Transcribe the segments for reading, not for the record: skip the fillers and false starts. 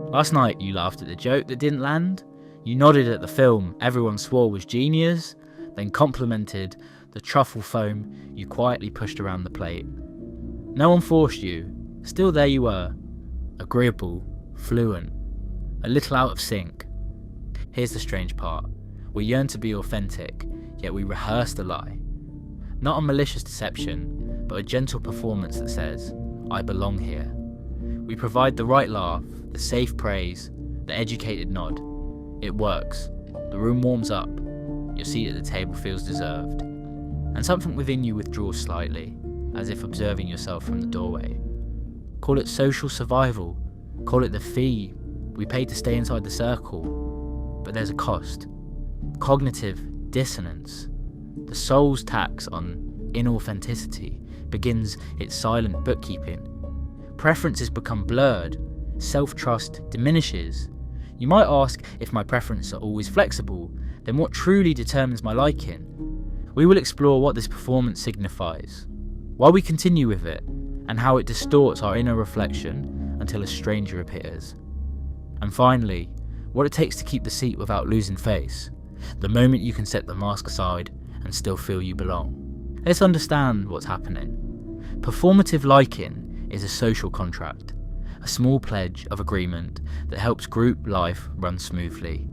Last night you laughed at the joke that didn't land, you nodded at the film everyone swore was genius, then complimented the truffle foam you quietly pushed around the plate. No one forced you, still there you were, agreeable, fluent, a little out of sync. Here's the strange part, we yearn to be authentic, yet we rehearse the lie. Not a malicious deception, but a gentle performance that says, I belong here. We provide the right laugh, the safe praise, the educated nod. It works. The room warms up. Your seat at the table feels deserved. And something within you withdraws slightly, as if observing yourself from the doorway. Call it social survival. Call it the fee we pay to stay inside the circle. But there's a cost. Cognitive dissonance. The soul's tax on inauthenticity begins its silent bookkeeping. Preferences become blurred. Self-trust diminishes. You might ask, if my preferences are always flexible, then what truly determines my liking? We will explore what this performance signifies, why we continue with it, and how it distorts our inner reflection until a stranger appears. And finally, what it takes to keep the seat without losing face, the moment you can set the mask aside and still feel you belong. Let's understand what's happening. Performative liking is a social contract, a small pledge of agreement that helps group life run smoothly.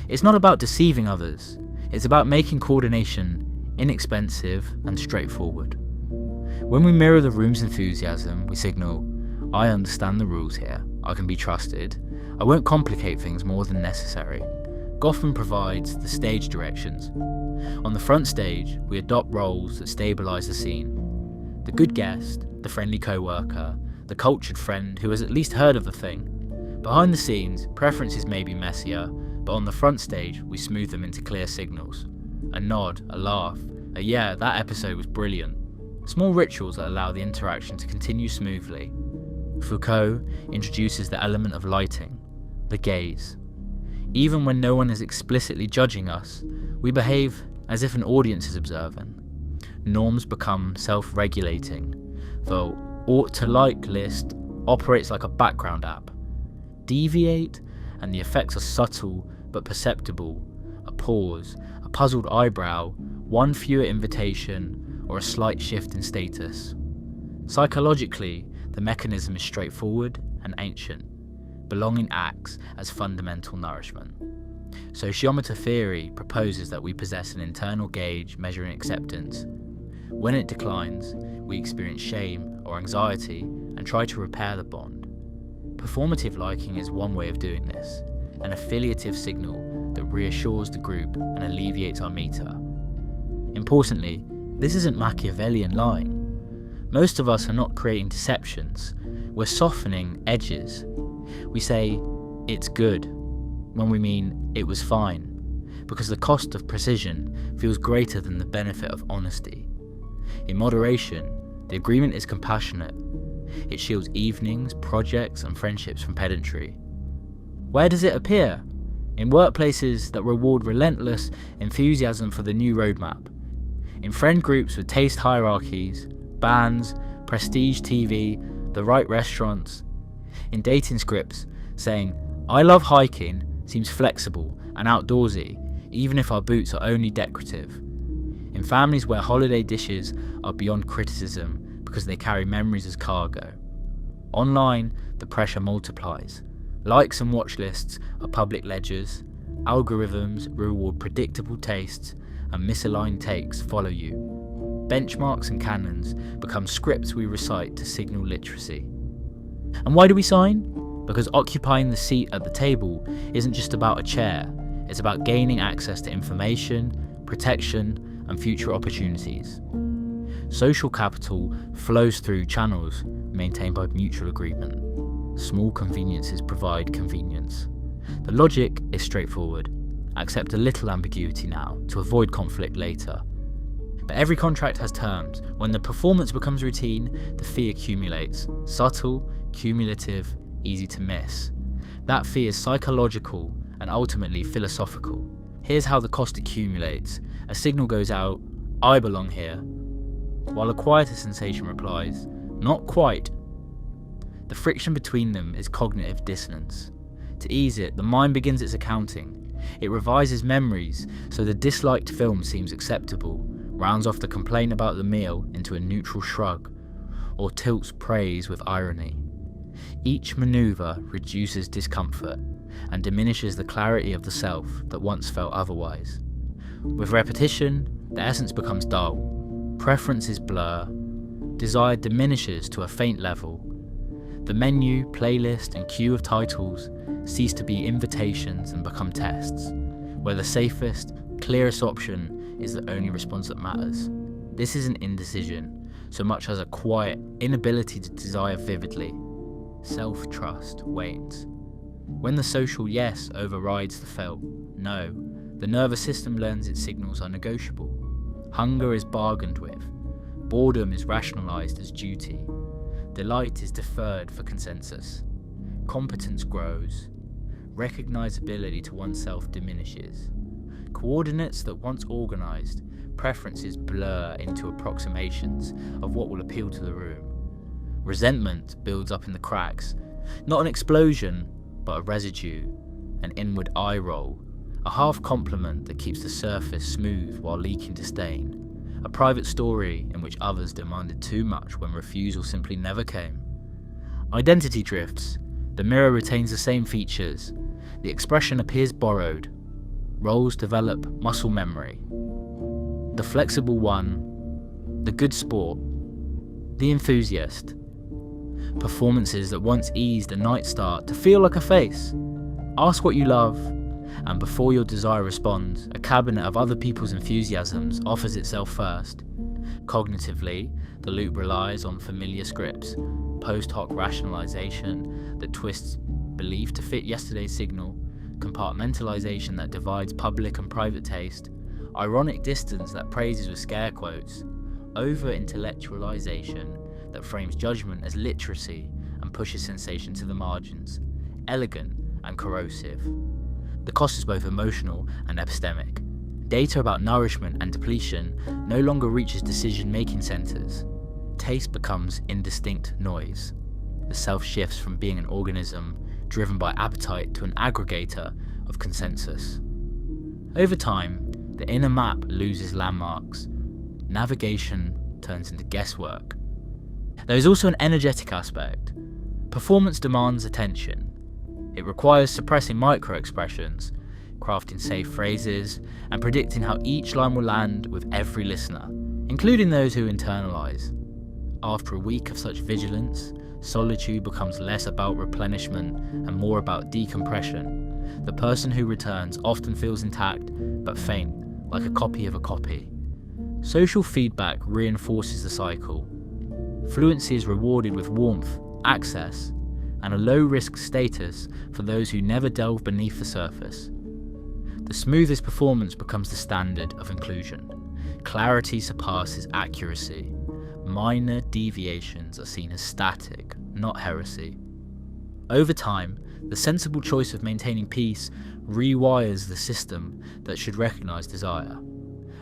It's not about deceiving others, it's about making coordination inexpensive and straightforward. When we mirror the room's enthusiasm, we signal, I understand the rules here, I can be trusted, I won't complicate things more than necessary. Goffman provides the stage directions. On the front stage, we adopt roles that stabilise the scene. The good guest, the friendly co-worker, the cultured friend who has at least heard of the thing. Behind the scenes, preferences may be messier, but on the front stage, we smooth them into clear signals. A nod, a laugh, a yeah, that episode was brilliant. Small rituals that allow the interaction to continue smoothly. Foucault introduces the element of lighting, the gaze. Even when no one is explicitly judging us, we behave as if an audience is observing. Norms become self-regulating, though ought to like list operates like a background app. Deviate, and the effects are subtle but perceptible. A pause, a puzzled eyebrow, one fewer invitation, or a slight shift in status. Psychologically, the mechanism is straightforward and ancient. Belonging acts as fundamental nourishment. Sociometer theory proposes that we possess an internal gauge measuring acceptance. When it declines, we experience shame or anxiety and try to repair the bond. Performative liking is one way of doing this, an affiliative signal that reassures the group and alleviates our meter. Importantly, this isn't Machiavellian lying. Most of us are not creating deceptions, we're softening edges. We say, it's good, when we mean it was fine, because the cost of precision feels greater than the benefit of honesty. In moderation, the agreement is compassionate. It shields evenings, projects, and friendships from pedantry. Where does it appear? In workplaces that reward relentless enthusiasm for the new roadmap. In friend groups with taste hierarchies, bands, prestige TV, the right restaurants. In dating scripts saying, I love hiking seems flexible and outdoorsy, even if our boots are only decorative. In families where holiday dishes are beyond criticism because they carry memories as cargo. Online, the pressure multiplies. Likes and watch lists are public ledgers, algorithms reward predictable tastes, and misaligned takes follow you. Benchmarks and canons become scripts we recite to signal literacy. And why do we sign? Because occupying the seat at the table isn't just about a chair, it's about gaining access to information, protection, and future opportunities. Social capital flows through channels maintained by mutual agreement. Small conveniences provide convenience. The logic is straightforward. Accept a little ambiguity now to avoid conflict later. But every contract has terms. When the performance becomes routine, the fee accumulates. Subtle, cumulative, easy to miss. That fee is psychological and ultimately philosophical. Here's how the cost accumulates. A signal goes out, I belong here, while a quieter sensation replies, not quite. The friction between them is cognitive dissonance. To ease it, the mind begins its accounting. It revises memories so the disliked film seems acceptable, rounds off the complaint about the meal into a neutral shrug, or tilts praise with irony. Each maneuver reduces discomfort and diminishes the clarity of the self that once felt otherwise. With repetition, the essence becomes dull, preferences blur, desire diminishes to a faint level. The menu, playlist, and queue of titles cease to be invitations and become tests, where the safest, clearest option is the only response that matters. This isn't indecision, so much as a quiet inability to desire vividly. Self-trust wanes. When the social yes overrides the felt no, the nervous system learns its signals are negotiable. Hunger is bargained with. Boredom is rationalized as duty. Delight is deferred for consensus. Competence grows. Recognizability to oneself diminishes. Coordinates that once organized, preferences blur into approximations of what will appeal to the room. Resentment builds up in the cracks, not an explosion, but a residue, an inward eye roll, a half compliment that keeps the surface smooth while leaking disdain, a private story in which others demanded too much when refusal simply never came. Identity drifts, the mirror retains the same features, the expression appears borrowed, roles develop muscle memory. The flexible one, the good sport, the enthusiast. Performances that once eased a night start to feel like a face. Ask what you love, and before your desire responds, a cabinet of other people's enthusiasms offers itself first. Cognitively, the loop relies on familiar scripts, post hoc rationalization that twists belief to fit yesterday's signal, compartmentalization that divides public and private taste, ironic distance that praises with scare quotes, over-intellectualization that frames judgment as literacy and pushes sensation to the margins, elegant and corrosive. The cost is both emotional and epistemic. Data about nourishment and depletion no longer reaches decision-making centers. Taste becomes indistinct noise. The self shifts from being an organism driven by appetite to an aggregator of consensus. Over time, the inner map loses landmarks. Navigation turns into guesswork. There is also an energetic aspect. Performance demands attention. It requires suppressing micro-expressions, crafting safe phrases, and predicting how each line will land with every listener, including those who internalize. After a week of such vigilance, solitude becomes less about replenishment and more about decompression. The person who returns often feels intact, but faint, like a copy of a copy. Social feedback reinforces the cycle. Fluency is rewarded with warmth, access, and a low-risk status for those who never delve beneath the surface. The smoothest performance becomes the standard of inclusion. Clarity surpasses accuracy. Minor deviations are seen as static, not heresy. Over time, the sensible choice of maintaining peace rewires the system that should recognize desire.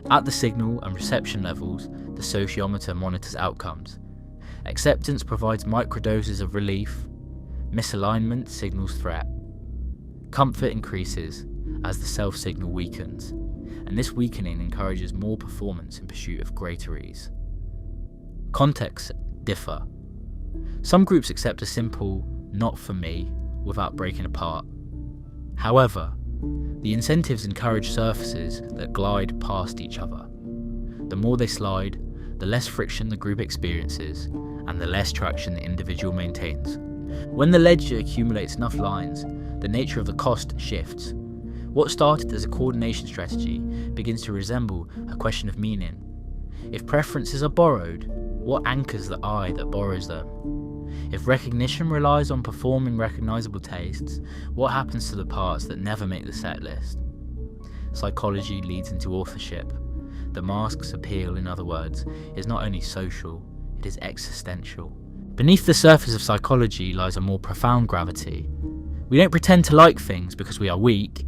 At the signal and reception levels, the sociometer monitors outcomes. Acceptance provides microdoses of relief. Misalignment signals threat. Comfort increases as the self-signal weakens, and this weakening encourages more performance in pursuit of greater ease. Contexts differ. Some groups accept a simple "not for me" without breaking apart. However, the incentives encourage surfaces that glide past each other. The more they slide, the less friction the group experiences, and the less traction the individual maintains. When the ledger accumulates enough lines, the nature of the cost shifts. What started as a coordination strategy begins to resemble a question of meaning. If preferences are borrowed, what anchors the I that borrows them? If recognition relies on performing recognizable tastes, what happens to the parts that never make the set list? Psychology leads into authorship. The mask's appeal, in other words, is not only social, it is existential. Beneath the surface of psychology lies a more profound gravity. We don't pretend to like things because we are weak.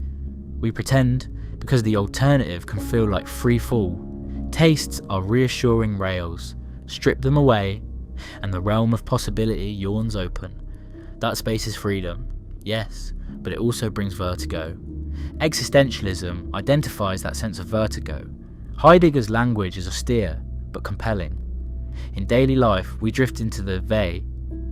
We pretend because the alternative can feel like free fall. Tastes are reassuring rails. Strip them away, and the realm of possibility yawns open. That space is freedom. Yes, but it also brings vertigo. Existentialism identifies that sense of vertigo. Heidegger's language is austere, but compelling. In daily life, we drift into the they,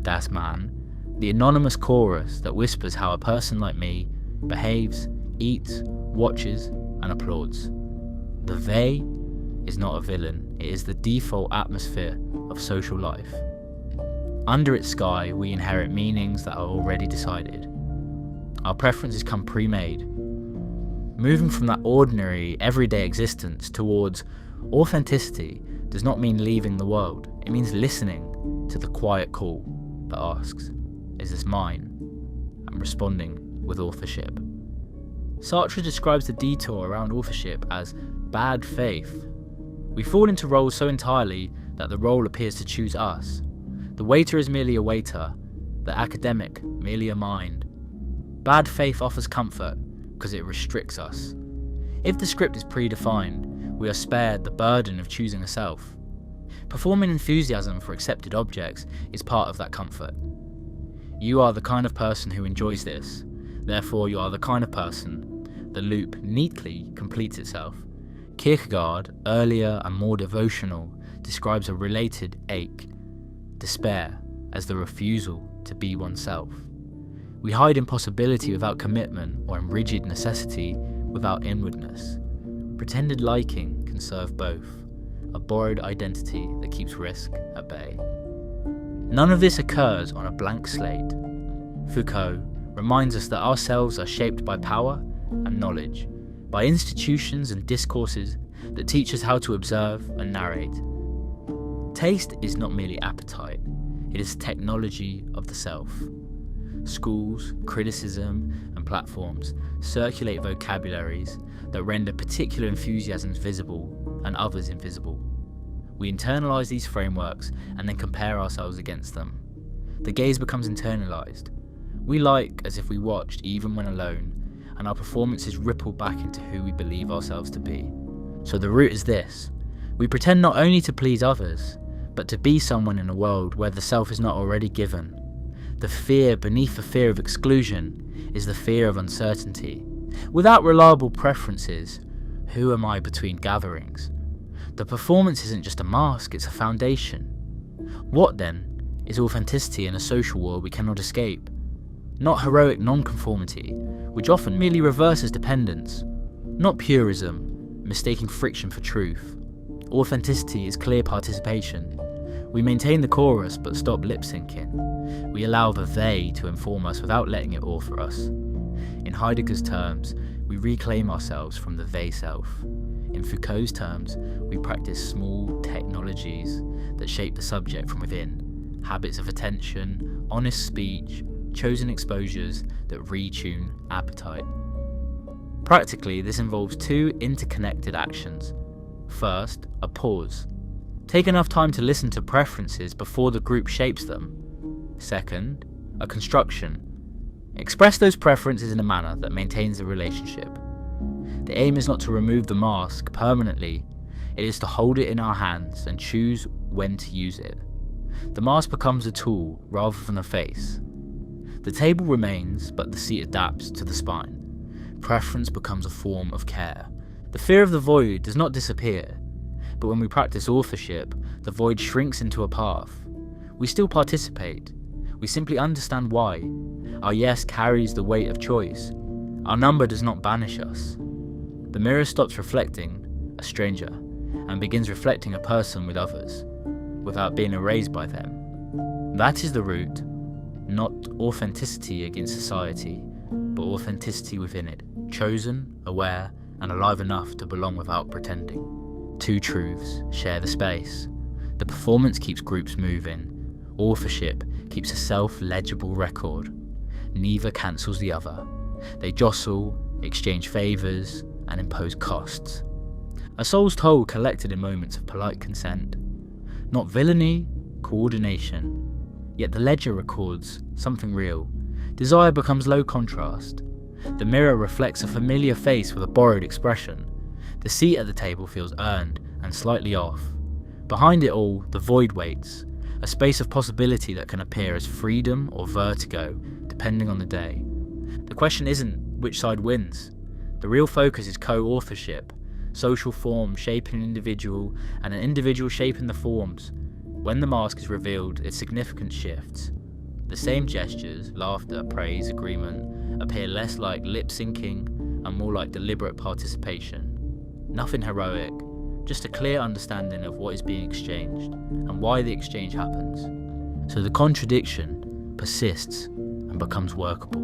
das Man, the anonymous chorus that whispers how a person like me behaves, eats, watches, and applauds. The they is not a villain, it is the default atmosphere of social life. Under its sky, we inherit meanings that are already decided. Our preferences come pre-made. Moving from that ordinary, everyday existence towards authenticity does not mean leaving the world. It means listening to the quiet call that asks, is this mine? And responding with authorship. Sartre describes the detour around authorship as bad faith. We fall into roles so entirely that the role appears to choose us. The waiter is merely a waiter, the academic merely a mind. Bad faith offers comfort because it restricts us. If the script is predefined, we are spared the burden of choosing a self. Performing enthusiasm for accepted objects is part of that comfort. You are the kind of person who enjoys this, therefore you are the kind of person. The loop neatly completes itself. Kierkegaard, earlier and more devotional, describes a related ache, despair, as the refusal to be oneself. We hide impossibility without commitment, or in rigid necessity without inwardness. Pretended liking can serve both, a borrowed identity that keeps risk at bay. None of this occurs on a blank slate. Foucault reminds us that ourselves are shaped by power and knowledge, by institutions and discourses that teach us how to observe and narrate. Taste is not merely appetite, it is technology of the self. Schools, criticism, and platforms circulate vocabularies that render particular enthusiasms visible and others invisible. We internalize these frameworks and then compare ourselves against them. The gaze becomes internalized. We like as if we watched even when alone, and our performances ripple back into who we believe ourselves to be. So the root is this: we pretend not only to please others, but to be someone in a world where the self is not already given. The fear beneath the fear of exclusion is the fear of uncertainty. Without reliable preferences, who am I between gatherings? The performance isn't just a mask, it's a foundation. What then is authenticity in a social world we cannot escape? Not heroic nonconformity, which often merely reverses dependence. Not purism, mistaking friction for truth. Authenticity is clear participation. We maintain the chorus but stop lip-syncing. We allow the they to inform us without letting it author us. In Heidegger's terms, we reclaim ourselves from the they self. In Foucault's terms, we practice small technologies that shape the subject from within. Habits of attention, honest speech, chosen exposures that retune appetite. Practically, this involves two interconnected actions. First, a pause. Take enough time to listen to preferences before the group shapes them. Second, a construction. Express those preferences in a manner that maintains the relationship. The aim is not to remove the mask permanently, it is to hold it in our hands and choose when to use it. The mask becomes a tool rather than a face. The table remains, but the seat adapts to the spine. Preference becomes a form of care. The fear of the void does not disappear, but when we practice authorship, the void shrinks into a path. We still participate. We simply understand why. Our yes carries the weight of choice. Our number does not banish us. The mirror stops reflecting a stranger and begins reflecting a person with others, without being erased by them. That is the root, not authenticity against society, but authenticity within it, chosen, aware, and alive enough to belong without pretending. Two truths share the space. The performance keeps groups moving. Authorship keeps a self-legible record. Neither cancels the other. They jostle, exchange favours, and impose costs. A soul's toll collected in moments of polite consent. Not villainy, coordination. Yet the ledger records something real. Desire becomes low contrast. The mirror reflects a familiar face with a borrowed expression. The seat at the table feels earned and slightly off. Behind it all, the void waits, a space of possibility that can appear as freedom or vertigo, depending on the day. The question isn't which side wins. The real focus is co-authorship, social form shaping an individual and an individual shaping the forms. When the mask is revealed, its significance shifts. The same gestures, laughter, praise, agreement, appear less like lip-syncing and more like deliberate participation. Nothing heroic, just a clear understanding of what is being exchanged and why the exchange happens. So the contradiction persists and becomes workable.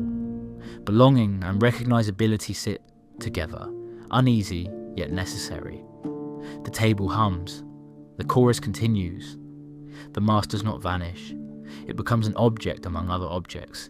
Belonging and recognizability sit together, uneasy yet necessary. The table hums, the chorus continues. The mask does not vanish. It becomes an object among other objects,